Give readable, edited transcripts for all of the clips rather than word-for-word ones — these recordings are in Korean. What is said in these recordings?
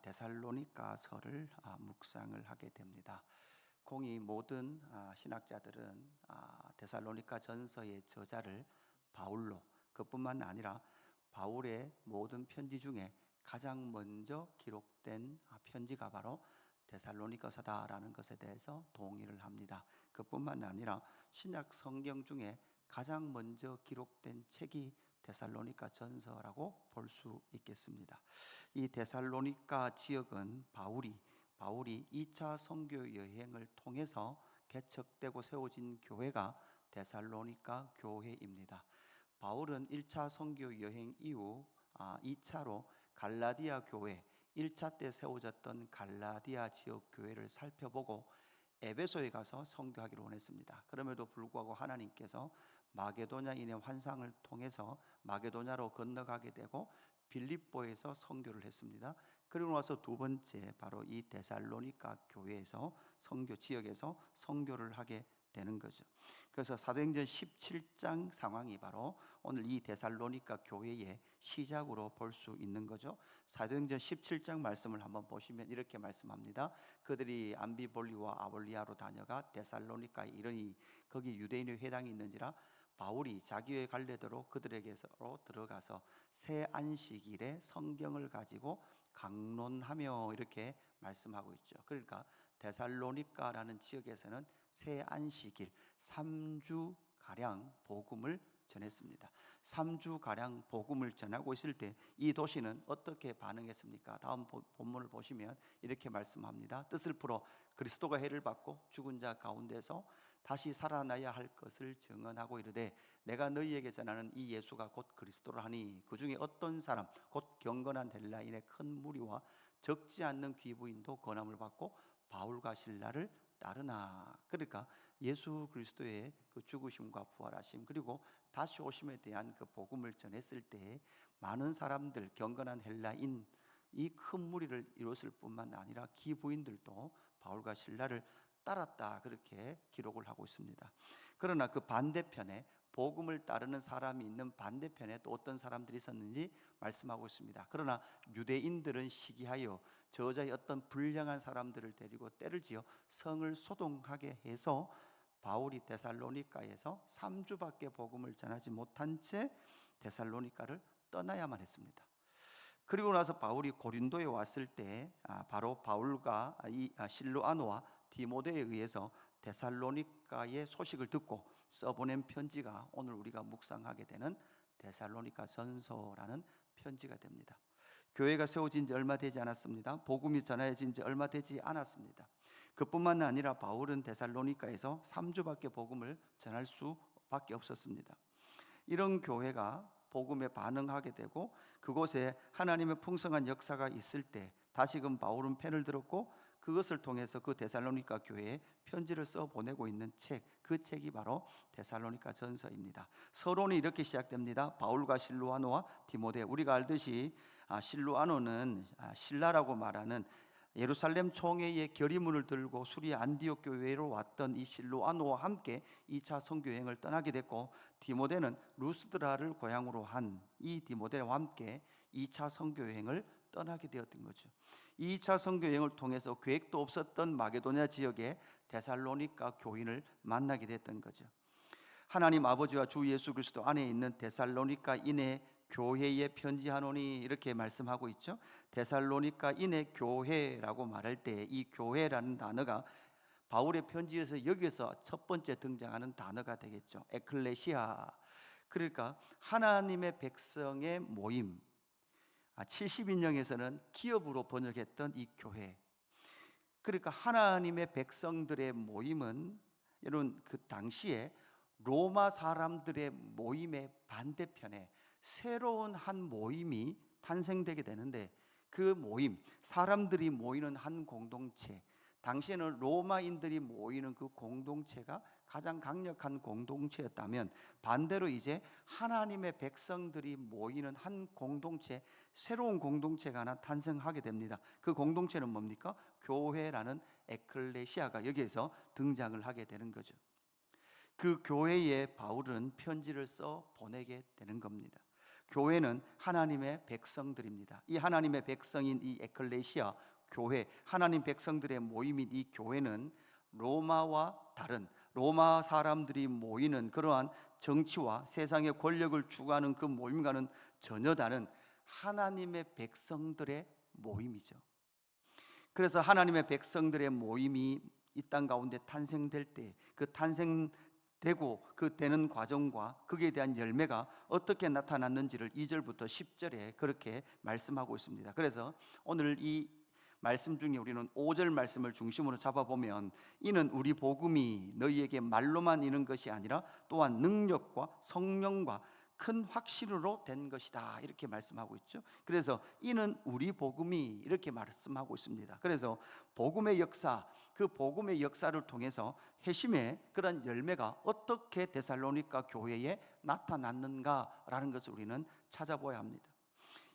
데살로니가서를 묵상을 하게 됩니다. 공이 모든 신학자들은 데살로니가 전서의 저자를 바울로, 그뿐만 아니라 바울의 모든 편지 중에 가장 먼저 기록된 편지가 바로 데살로니가서다라는 것에 대해서 동의를 합니다. 그뿐만 아니라 신약 성경 중에 가장 먼저 기록된 책이 데살로니가 전서라고 볼 수 있겠습니다. 이 데살로니가 지역은 바울이 2차 선교 여행을 통해서 개척되고 세워진 교회가 데살로니가 교회입니다. 바울은 1차 선교 여행 이후 2차로 갈라디아 교회, 1차 때 세워졌던 갈라디아 지역 교회를 살펴보고 에베소에 가서 선교하기를 원했습니다. 그럼에도 불구하고 하나님께서 마게도냐인의 환상을 통해서 마게도냐로 건너가게 되고 빌립보에서 선교를 했습니다. 그리고 나서 두 번째 바로 이 데살로니가 교회에서 선교 지역에서 선교를 하게 되는 거죠. 그래서 사도행전 17장 상황이 바로 오늘 이 데살로니가 교회의 시작으로 볼 수 있는 거죠. 사도행전 17장 말씀을 한번 보시면 이렇게 말씀합니다. 그들이 암비볼리와 아볼리아로 다녀가 데살로니가에 이르니 거기 유대인의 회당이 있는지라 바울이 자기의 갈래대로 그들에게로 들어가서 새 안식일에 성경을 가지고 강론하며 이렇게 말씀하고 있죠. 그러니까 데살로니가라는 지역에서는 새 안식일 3주가량 복음을 전했습니다. 3주가량 복음을 전하고 있을 때 이 도시는 어떻게 반응했습니까? 다음 본문을 보시면 이렇게 말씀합니다. 뜻을 풀어 그리스도가 해를 받고 죽은 자 가운데서 다시 살아나야 할 것을 증언하고 이르되 내가 너희에게 전하는 이 예수가 곧 그리스도라 하니 그 중에 어떤 사람 곧 경건한 헬라인의 큰 무리와 적지 않는 귀부인도 권함을 받고 바울과 실라를 따르나. 그러니까 예수 그리스도의 그 죽으심과 부활하심 그리고 다시 오심에 대한 그 복음을 전했을 때 많은 사람들, 경건한 헬라인 이 큰 무리를 이뤘을 뿐만 아니라 기부인들도 바울과 실라를 따랐다, 그렇게 기록을 하고 있습니다. 그러나 그 반대편에 복음을 따르는 사람이 있는 반대편에 또 어떤 사람들이 있었는지 말씀하고 있습니다. 그러나 유대인들은 시기하여 저자의 어떤 불량한 사람들을 데리고 때를 지어 성을 소동하게 해서 바울이 데살로니가에서 3주밖에 복음을 전하지 못한 채 데살로니가를 떠나야만 했습니다. 그리고 나서 바울이 고린도에 왔을 때 바로 바울과 이 실로아노와 디모데에 의해서 데살로니가의 소식을 듣고 써보낸 편지가 오늘 우리가 묵상하게 되는 데살로니가 전서라는 편지가 됩니다. 교회가 세워진 지 얼마 되지 않았습니다. 복음이 전해진 지 얼마 되지 않았습니다. 그뿐만 아니라 바울은 데살로니가에서 3주밖에 복음을 전할 수밖에 없었습니다. 이런 교회가 복음에 반응하게 되고 그곳에 하나님의 풍성한 역사가 있을 때 다시금 바울은 펜을 들었고 그것을 통해서 그 데살로니가 교회에 편지를 써 보내고 있는 책, 그 책이 바로 데살로니가 전서입니다. 서론이 이렇게 시작됩니다. 바울과 실로아노와 디모데. 우리가 알듯이 실로아노는 신라라고 말하는 예루살렘 총회의 결의문을 들고 수리 안디옥 교회로 왔던 이 실로아노와 함께 2차 선교여행을 떠나게 됐고, 디모데는 루스드라를 고향으로 한 이 디모데와 함께 2차 선교여행을 떠나게 되었던 거죠. 2차 선교여행을 통해서 계획도 없었던 마게도냐 지역의 데살로니가 교인을 만나게 됐던 거죠. 하나님 아버지와 주 예수 그리스도 안에 있는 데살로니가인의 교회에 편지하노니 이렇게 말씀하고 있죠. 데살로니가인의 교회라고 말할 때 이 교회라는 단어가 바울의 편지에서 여기서 첫 번째 등장하는 단어가 되겠죠. 에클레시아. 그러니까 하나님의 백성의 모임. 70인명에서는 기업으로 번역했던 이 교회. 그러니까 하나님의 백성들의 모임은 여러분 그 당시에 로마 사람들의 모임의 반대편에 새로운 한 모임이 탄생되게 되는데, 그 모임, 사람들이 모이는 한 공동체, 당시에는 로마인들이 모이는 그 공동체가 가장 강력한 공동체였다면, 반대로 이제 하나님의 백성들이 모이는 한 공동체, 새로운 공동체가 하나 탄생하게 됩니다. 그 공동체는 뭡니까? 교회라는 에클레시아가 여기에서 등장을 하게 되는 거죠. 그 교회에 바울은 편지를 써 보내게 되는 겁니다. 교회는 하나님의 백성들입니다. 이 하나님의 백성인 이 에클레시아 교회, 하나님 백성들의 모임인 이 교회는 로마와 다른, 로마 사람들이 모이는 그러한 정치와 세상의 권력을 추구하는 그 모임과는 전혀 다른 하나님의 백성들의 모임이죠. 그래서 하나님의 백성들의 모임이 이 땅 가운데 탄생될 때 그 탄생되고 그 되는 과정과 거기에 대한 열매가 어떻게 나타났는지를 2절부터 10절에 그렇게 말씀하고 있습니다. 그래서 오늘 이 말씀 중에 우리는 5절 말씀을 중심으로 잡아보면, 이는 우리 복음이 너희에게 말로만 이는 것이 아니라 또한 능력과 성령과 큰 확신으로 된 것이다, 이렇게 말씀하고 있죠. 그래서 이는 우리 복음이 이렇게 말씀하고 있습니다. 그래서 복음의 역사, 그 복음의 역사를 통해서 회심의 그런 열매가 어떻게 데살로니가 교회에 나타났는가라는 것을 우리는 찾아봐야 합니다.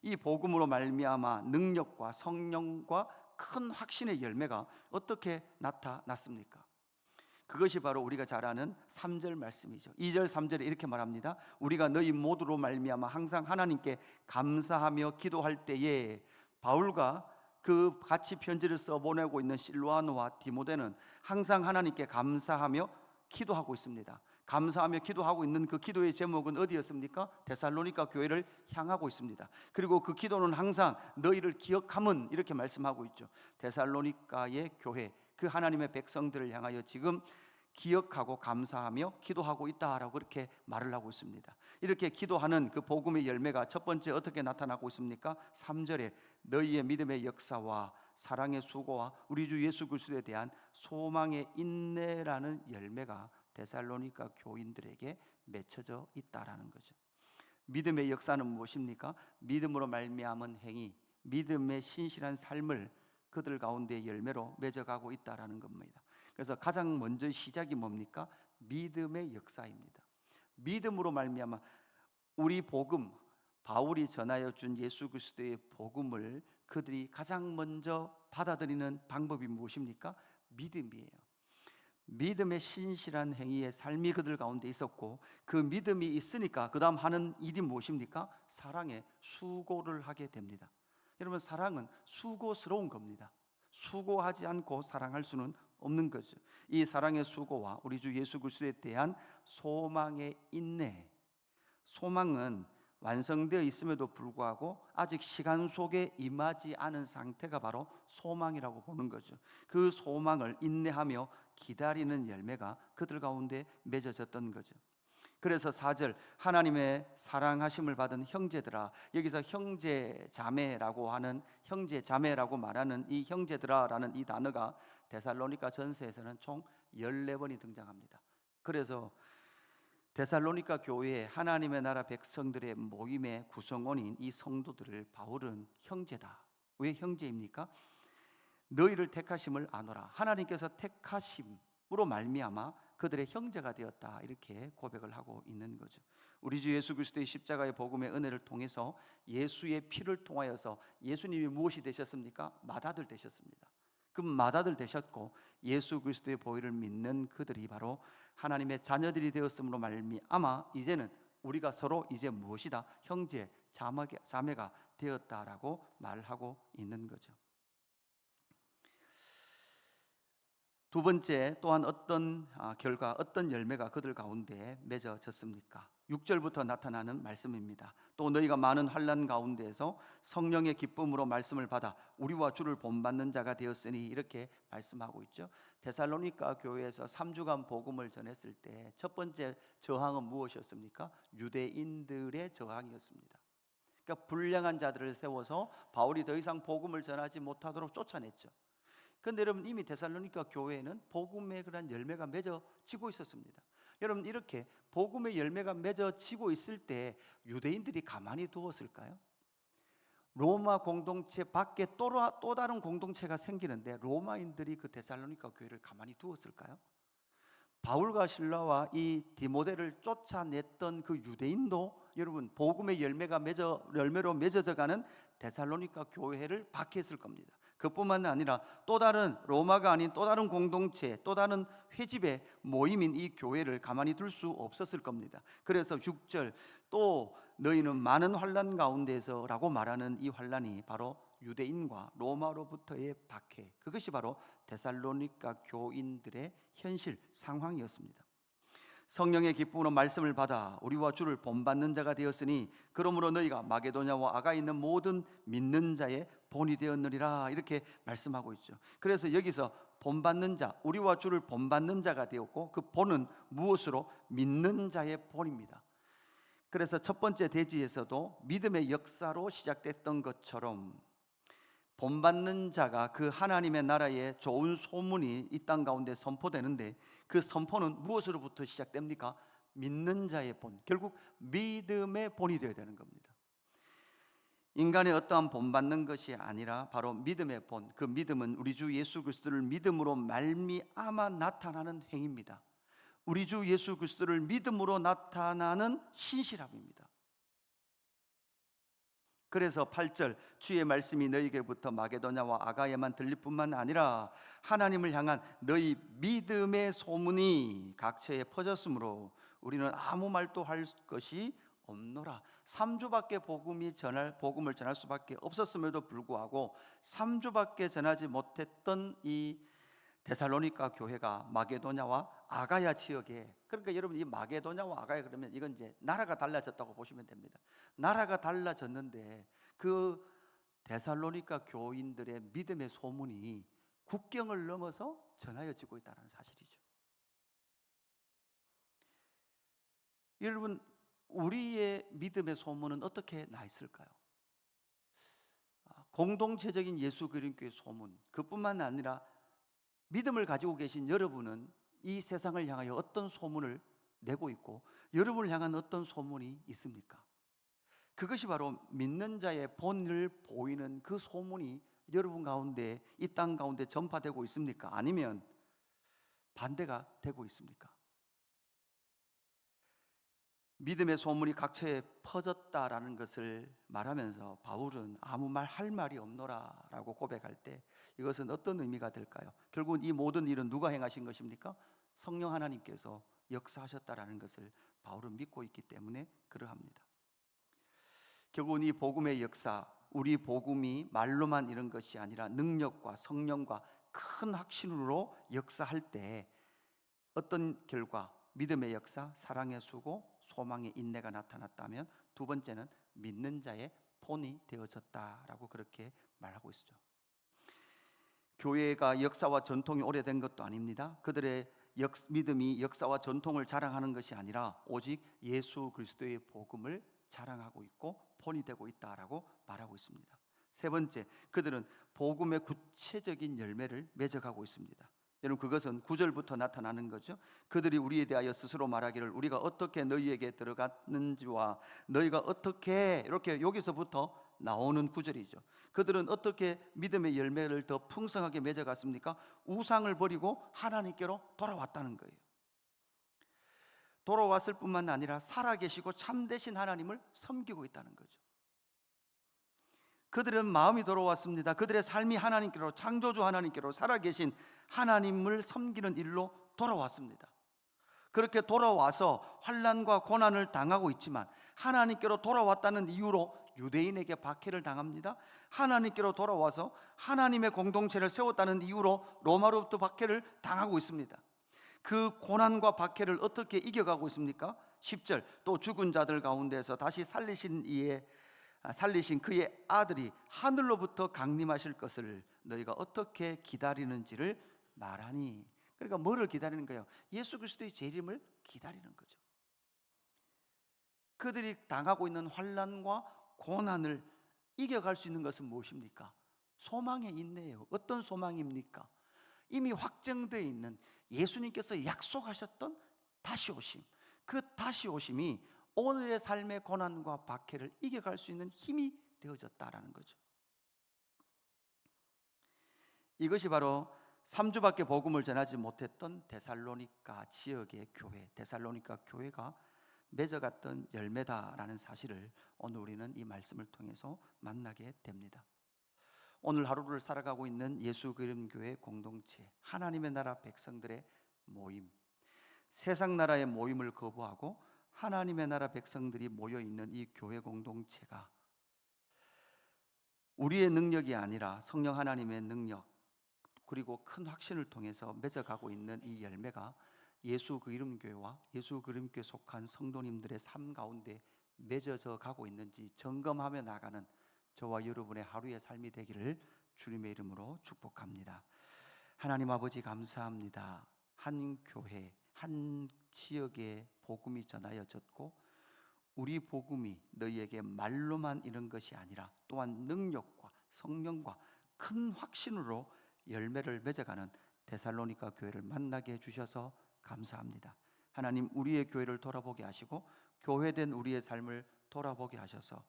이 복음으로 말미암아 능력과 성령과 큰 확신의 열매가 어떻게 나타났습니까? 그것이 바로 우리가 잘 아는 3절 말씀이죠. 2절 3절에 이렇게 말합니다. 우리가 너희 모두로 말미암아 항상 하나님께 감사하며 기도할 때에, 바울과 그 같이 편지를 써보내고 있는 실로아노와 디모데는 항상 하나님께 감사하며 기도하고 있습니다. 감사하며 기도하고 있는 그 기도의 제목은 어디였습니까? 데살로니가 교회를 향하고 있습니다. 그리고 그 기도는 항상 너희를 기억함은, 이렇게 말씀하고 있죠. 데살로니가의 교회, 그 하나님의 백성들을 향하여 지금 기억하고 감사하며 기도하고 있다라고 그렇게 말을 하고 있습니다. 이렇게 기도하는 그 복음의 열매가 첫 번째 어떻게 나타나고 있습니까? 3절에 너희의 믿음의 역사와 사랑의 수고와 우리 주 예수 그리스도에 대한 소망의 인내라는 열매가 데살로니가 교인들에게 맺혀져 있다라는 거죠. 믿음의 역사는 무엇입니까? 믿음으로 말미암은 행위, 믿음의 신실한 삶을 그들 가운데 열매로 맺어가고 있다라는 겁니다. 그래서 가장 먼저 시작이 뭡니까? 믿음의 역사입니다. 믿음으로 말미암아 우리 복음, 바울이 전하여 준 예수 그리스도의 복음을 그들이 가장 먼저 받아들이는 방법이 무엇입니까? 믿음이에요. 믿음의 신실한 행위의 삶이 그들 가운데 있었고, 그 믿음이 있으니까 그 다음 하는 일이 무엇입니까? 사랑의 수고를 하게 됩니다. 여러분, 사랑은 수고스러운 겁니다. 수고하지 않고 사랑할 수는 없는 거죠. 이 사랑의 수고와 우리 주 예수 그리스도에 대한 소망의 인내, 소망은 완성되어 있음에도 불구하고 아직 시간 속에 임하지 않은 상태가 바로 소망이라고 보는 거죠. 그 소망을 인내하며 기다리는 열매가 그들 가운데 맺어졌던 거죠. 그래서 4절, 하나님의 사랑하심을 받은 형제들아, 여기서 형제 자매라고 하는, 형제 자매라고 말하는 이 형제들아라는 이 단어가 데살로니가 전서에서는 총 14번이 등장합니다. 그래서 데살로니가 교회에 하나님의 나라 백성들의 모임의 구성원인 이 성도들을 바울은 형제다. 왜 형제입니까? 너희를 택하심을 아노라. 하나님께서 택하심으로 말미암아 그들의 형제가 되었다, 이렇게 고백을 하고 있는 거죠. 우리 주 예수 그리스도의 십자가의 복음의 은혜를 통해서 예수의 피를 통하여서 예수님이 무엇이 되셨습니까? 맏아들 되셨습니다. 그 맏아들 되셨고 예수 그리스도의 보혈을 믿는 그들이 바로 하나님의 자녀들이 되었으므로 말미암아 이제는 우리가 서로 이제 무엇이다? 형제 자매가 되었다라고 말하고 있는 거죠. 두 번째, 또한 어떤 결과, 어떤 열매가 그들 가운데 맺어졌습니까? 6절부터 나타나는 말씀입니다. 또 너희가 많은 환난 가운데에서 성령의 기쁨으로 말씀을 받아 우리와 주를 본받는 자가 되었으니, 이렇게 말씀하고 있죠. 데살로니가 교회에서 3주간 복음을 전했을 때 첫 번째 저항은 무엇이었습니까? 유대인들의 저항이었습니다. 그러니까 불량한 자들을 세워서 바울이 더 이상 복음을 전하지 못하도록 쫓아냈죠. 그런데 여러분, 이미 데살로니가 교회에는 복음의 그런 열매가 맺어지고 있었습니다. 여러분, 이렇게 복음의 열매가 맺어지고 있을 때 유대인들이 가만히 두었을까요? 로마 공동체 밖에 또 다른 공동체가 생기는데 로마인들이 그 데살로니가 교회를 가만히 두었을까요? 바울과 실라와 이 디모데를 쫓아냈던 그 유대인도 여러분 복음의 열매로 맺어져가는 데살로니가 교회를 박해했을 겁니다. 그뿐만 아니라 또 다른 로마가 아닌 또 다른 공동체, 또 다른 회집의 모임인 이 교회를 가만히 둘 수 없었을 겁니다. 그래서 6절 또 너희는 많은 환난 가운데서라고 말하는 이 환난이 바로 유대인과 로마로부터의 박해, 그것이 바로 데살로니가 교인들의 현실 상황이었습니다. 성령의 기쁨으로 말씀을 받아 우리와 주를 본받는 자가 되었으니 그러므로 너희가 마게도냐와 아가에 있는 모든 믿는 자의 본이 되었느니라, 이렇게 말씀하고 있죠. 그래서 여기서 본받는 자, 우리와 주를 본받는 자가 되었고 그 본은 무엇으로? 믿는 자의 본입니다. 그래서 첫 번째 대지에서도 믿음의 역사로 시작됐던 것처럼 본받는 자가 그 하나님의 나라의 좋은 소문이 이 땅 가운데 선포되는데 그 선포는 무엇으로부터 시작됩니까? 믿는 자의 본, 결국 믿음의 본이 되어야 되는 겁니다. 인간의 어떠한 본받는 것이 아니라 바로 믿음의 본, 그 믿음은 우리 주 예수 그리스도를 믿음으로 말미암아 나타나는 행위입니다. 우리 주 예수 그리스도를 믿음으로 나타나는 신실함입니다. 그래서 8절 주의 말씀이 너희에게부터 마게도냐와 아가야만 들릴 뿐만 아니라 하나님을 향한 너희 믿음의 소문이 각처에 퍼졌으므로 우리는 아무 말도 할 것이 없노라. 3주밖에 복음을 전할 수밖에 없었음에도 불구하고 3주밖에 전하지 못했던 이 데살로니가 교회가 마게도냐와 아가야 지역에, 그러니까 여러분 이 마게도냐와 아가야 그러면 이건 이제 나라가 달라졌다고 보시면 됩니다. 나라가 달라졌는데 그 데살로니가 교인들의 믿음의 소문이 국경을 넘어서 전하여지고 있다는 사실이죠. 여러분 우리의 믿음의 소문은 어떻게 나 있을까요? 공동체적인 예수 그리스도의 소문, 그뿐만 아니라 믿음을 가지고 계신 여러분은 이 세상을 향하여 어떤 소문을 내고 있고 여러분을 향한 어떤 소문이 있습니까? 그것이 바로 믿는 자의 본을 보이는 그 소문이 여러분 가운데, 이 땅 가운데 전파되고 있습니까? 아니면 반대가 되고 있습니까? 믿음의 소문이 각처에 퍼졌다라는 것을 말하면서 바울은 아무 말 할 말이 없노라 라고 고백할 때 이것은 어떤 의미가 될까요? 결국은 이 모든 일은 누가 행하신 것입니까? 성령 하나님께서 역사하셨다라는 것을 바울은 믿고 있기 때문에 그러합니다. 결국은 이 복음의 역사, 우리 복음이 말로만 이런 것이 아니라 능력과 성령과 큰 확신으로 역사할 때 어떤 결과, 믿음의 역사, 사랑의 수고, 소망의 인내가 나타났다면 두 번째는 믿는 자의 본이 되어졌다라고 그렇게 말하고 있죠. 교회가 역사와 전통이 오래된 것도 아닙니다. 그들의 믿음이 역사와 전통을 자랑하는 것이 아니라 오직 예수 그리스도의 복음을 자랑하고 있고 본이 되고 있다라고 말하고 있습니다. 세 번째, 그들은 복음의 구체적인 열매를 맺어가고 있습니다. 여러분 그것은 9절부터 나타나는 거죠. 그들이 우리에 대하여 스스로 말하기를 우리가 어떻게 너희에게 들어갔는지와 너희가 어떻게, 이렇게 여기서부터 나오는 구절이죠. 그들은 어떻게 믿음의 열매를 더 풍성하게 맺어갔습니까? 우상을 버리고 하나님께로 돌아왔다는 거예요. 돌아왔을 뿐만 아니라 살아계시고 참되신 하나님을 섬기고 있다는 거죠. 그들은 마음이 돌아왔습니다. 그들의 삶이 하나님께로, 창조주 하나님께로, 살아계신 하나님을 섬기는 일로 돌아왔습니다. 그렇게 돌아와서 환난과 고난을 당하고 있지만 하나님께로 돌아왔다는 이유로 유대인에게 박해를 당합니다. 하나님께로 돌아와서 하나님의 공동체를 세웠다는 이유로 로마로부터 박해를 당하고 있습니다. 그 고난과 박해를 어떻게 이겨가고 있습니까? 10절 또 죽은 자들 가운데서 다시 살리신 그의 아들이 하늘로부터 강림하실 것을 너희가 어떻게 기다리는지를 말하니. 그러니까 뭐를 기다리는 거예요? 예수 그리스도의 재림을 기다리는 거죠. 그들이 당하고 있는 환난과 고난을 이겨갈 수 있는 것은 무엇입니까? 소망의 인내예요. 어떤 소망입니까? 이미 확정되어 있는 예수님께서 약속하셨던 다시 오심, 그 다시 오심이 오늘의 삶의 고난과 박해를 이겨갈 수 있는 힘이 되어졌다라는 거죠. 이것이 바로 3주밖에 복음을 전하지 못했던 데살로니가 지역의 교회, 데살로니가 교회가 맺어갔던 열매다라는 사실을 오늘 우리는 이 말씀을 통해서 만나게 됩니다. 오늘 하루를 살아가고 있는 예수 그리스도 교회 공동체, 하나님의 나라 백성들의 모임, 세상 나라의 모임을 거부하고 하나님의 나라 백성들이 모여 있는 이 교회 공동체가 우리의 능력이 아니라 성령 하나님의 능력 그리고 큰 확신을 통해서 맺어가고 있는 이 열매가 예수 그리스도 교회와 예수 그리스도 교회에 속한 성도님들의 삶 가운데 맺어져 가고 있는지 점검하며 나가는 저와 여러분의 하루의 삶이 되기를 주님의 이름으로 축복합니다. 하나님 아버지 감사합니다. 한 교회, 한 지역에 복음이 전하여졌고 우리 복음이 너희에게 말로만 이런 것이 아니라 또한 능력과 성령과 큰 확신으로 열매를 맺어가는 데살로니가 교회를 만나게 해주셔서 감사합니다. 하나님, 우리의 교회를 돌아보게 하시고 교회된 우리의 삶을 돌아보게 하셔서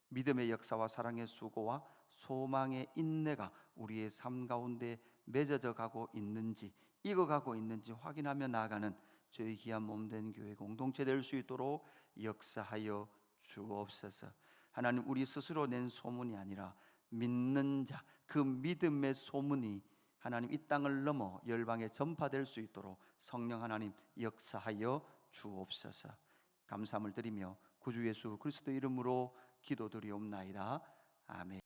믿음의 역사와 사랑의 수고와 소망의 인내가 우리의 삶 가운데 맺어져 가고 있는지, 익어가고 있는지 확인하며 나아가는 저희 귀한 몸된 교회 공동체 될 수 있도록 역사하여 주옵소서. 하나님, 우리 스스로 낸 소문이 아니라 믿는 자, 그 믿음의 소문이 하나님 이 땅을 넘어 열방에 전파될 수 있도록 성령 하나님 역사하여 주옵소서. 감사함을 드리며 구주 예수 그리스도 이름으로 기도드리옵나이다. 아멘.